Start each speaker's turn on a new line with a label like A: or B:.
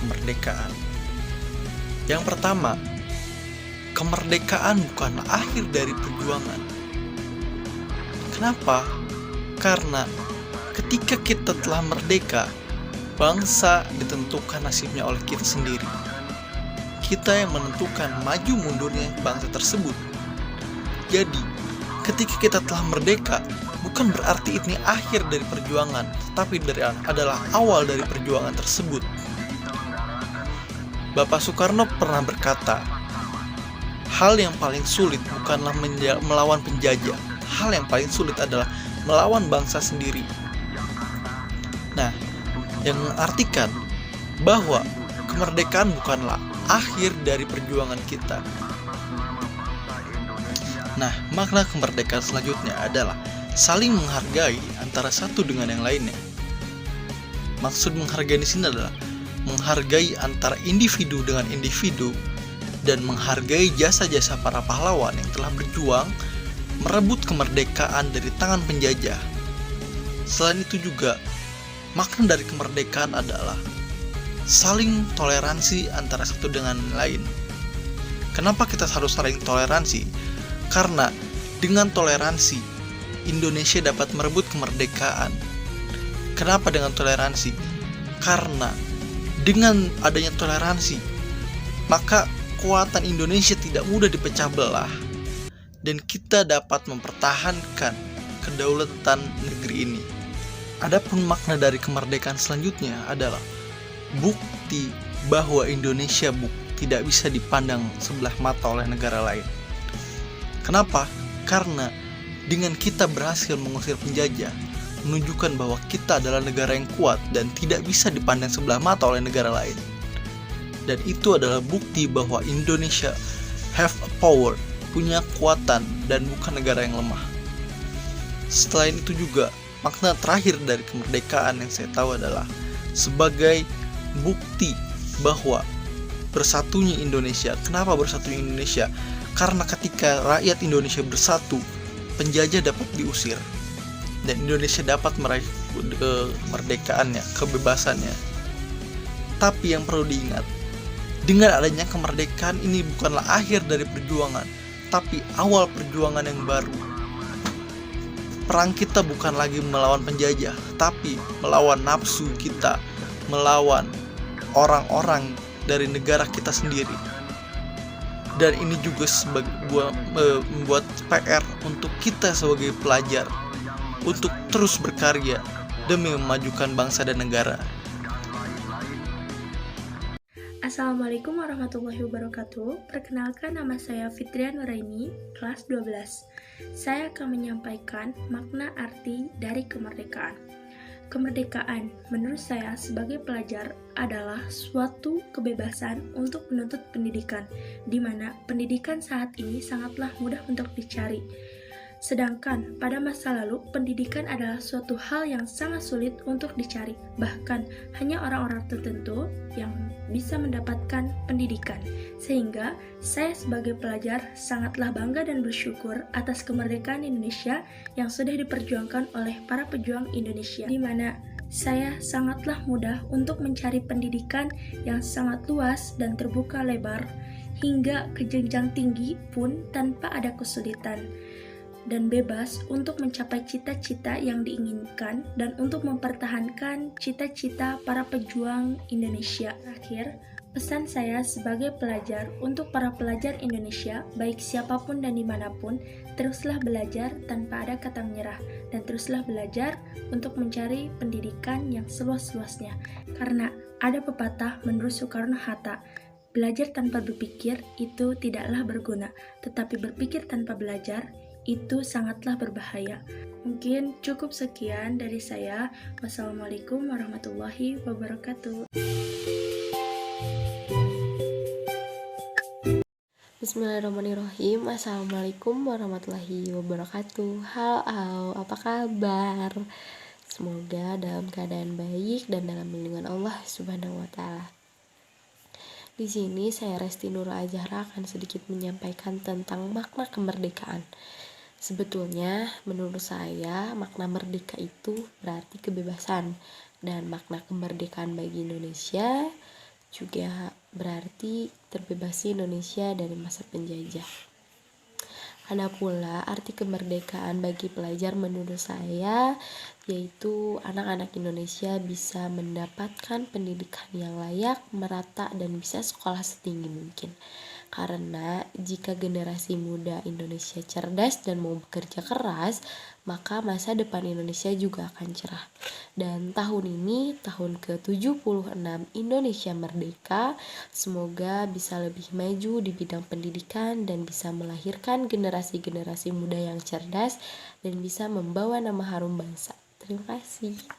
A: kemerdekaan. Yang pertama, kemerdekaan bukanlah akhir dari perjuangan. Kenapa? Karena ketika kita telah merdeka, bangsa ditentukan nasibnya oleh kita sendiri. Kita yang menentukan maju mundurnya bangsa tersebut. Jadi, ketika kita telah merdeka, bukan berarti ini akhir dari perjuangan, tetapi adalah awal dari perjuangan tersebut. Bapak Soekarno pernah berkata, hal yang paling sulit bukanlah melawan penjajah. Hal yang paling sulit adalah melawan bangsa sendiri. Nah, yang mengartikan bahwa kemerdekaan bukanlah akhir dari perjuangan kita. Nah, makna kemerdekaan selanjutnya adalah saling menghargai antara satu dengan yang lainnya. Maksud menghargai di sini adalah menghargai antara individu dengan individu dan menghargai jasa-jasa para pahlawan yang telah berjuang merebut kemerdekaan dari tangan penjajah. Selain itu juga, makna dari kemerdekaan adalah saling toleransi antara satu dengan lain. Kenapa kita harus saling toleransi? Karena dengan toleransi, Indonesia dapat merebut kemerdekaan. Kenapa dengan toleransi? Karena dengan adanya toleransi, maka kekuatan Indonesia tidak mudah dipecah belah, dan kita dapat mempertahankan kedaulatan negeri ini. Adapun makna dari kemerdekaan selanjutnya adalah bukti bahwa Indonesia tidak bisa dipandang sebelah mata oleh negara lain. Kenapa? Karena dengan kita berhasil mengusir penjajah, menunjukkan bahwa kita adalah negara yang kuat dan tidak bisa dipandang sebelah mata oleh negara lain. Dan itu adalah bukti bahwa Indonesia have a power, punya kekuatan dan bukan negara yang lemah. Selain itu juga, makna terakhir dari kemerdekaan yang saya tahu adalah sebagai bukti bahwa bersatunya Indonesia. Kenapa bersatunya Indonesia? Karena ketika rakyat Indonesia bersatu, penjajah dapat diusir dan Indonesia dapat meraih kemerdekaannya, kebebasannya. Tapi yang perlu diingat, dengan adanya kemerdekaan ini bukanlah akhir dari perjuangan, tapi awal perjuangan yang baru. Perang kita bukan lagi melawan penjajah, tapi melawan nafsu kita, melawan orang-orang dari negara kita sendiri. Dan ini juga membuat PR untuk kita sebagai pelajar untuk terus berkarya demi memajukan bangsa dan negara.
B: Assalamualaikum warahmatullahi wabarakatuh. Perkenalkan, nama saya Fitria Nuraini, kelas 12. Saya akan menyampaikan makna arti dari kemerdekaan. Kemerdekaan menurut saya sebagai pelajar adalah suatu kebebasan untuk menuntut pendidikan, di mana pendidikan saat ini sangatlah mudah untuk dicari. Sedangkan pada masa lalu, pendidikan adalah suatu hal yang sangat sulit untuk dicari. Bahkan hanya orang-orang tertentu yang bisa mendapatkan pendidikan. Sehingga saya sebagai pelajar sangatlah bangga dan bersyukur atas kemerdekaan Indonesia yang sudah diperjuangkan oleh para pejuang Indonesia, di mana saya sangatlah mudah untuk mencari pendidikan yang sangat luas dan terbuka lebar hingga ke jenjang tinggi pun tanpa ada kesulitan, dan bebas untuk mencapai cita-cita yang diinginkan dan untuk mempertahankan cita-cita para pejuang Indonesia. Terakhir, pesan saya sebagai pelajar untuk para pelajar Indonesia, baik siapapun dan dimanapun, teruslah belajar tanpa ada kata menyerah, dan teruslah belajar untuk mencari pendidikan yang seluas-luasnya. Karena ada pepatah menurut Soekarno-Hatta, belajar tanpa berpikir itu tidaklah berguna, tetapi berpikir tanpa belajar itu sangatlah berbahaya. Mungkin cukup sekian dari saya. Wassalamualaikum warahmatullahi wabarakatuh.
C: Bismillahirrahmanirrahim. Assalamualaikum warahmatullahi wabarakatuh. Halo, apa kabar? Semoga dalam keadaan baik dan dalam lindungan Allah Subhanahu wa taala. Di sini saya Resti Nurul Azhara akan sedikit menyampaikan tentang makna kemerdekaan. Sebetulnya menurut saya makna merdeka itu berarti kebebasan, dan makna kemerdekaan bagi Indonesia juga berarti terbebasnya Indonesia dari masa penjajah. Ada pula arti kemerdekaan bagi pelajar menurut saya, yaitu anak-anak Indonesia bisa mendapatkan pendidikan yang layak, merata, dan bisa sekolah setinggi mungkin. Karena jika generasi muda Indonesia cerdas dan mau bekerja keras, maka masa depan Indonesia juga akan cerah. Dan tahun ini, tahun ke-76 Indonesia Merdeka, semoga bisa lebih maju di bidang pendidikan dan bisa melahirkan generasi-generasi muda yang cerdas dan bisa membawa nama harum bangsa. Terima kasih.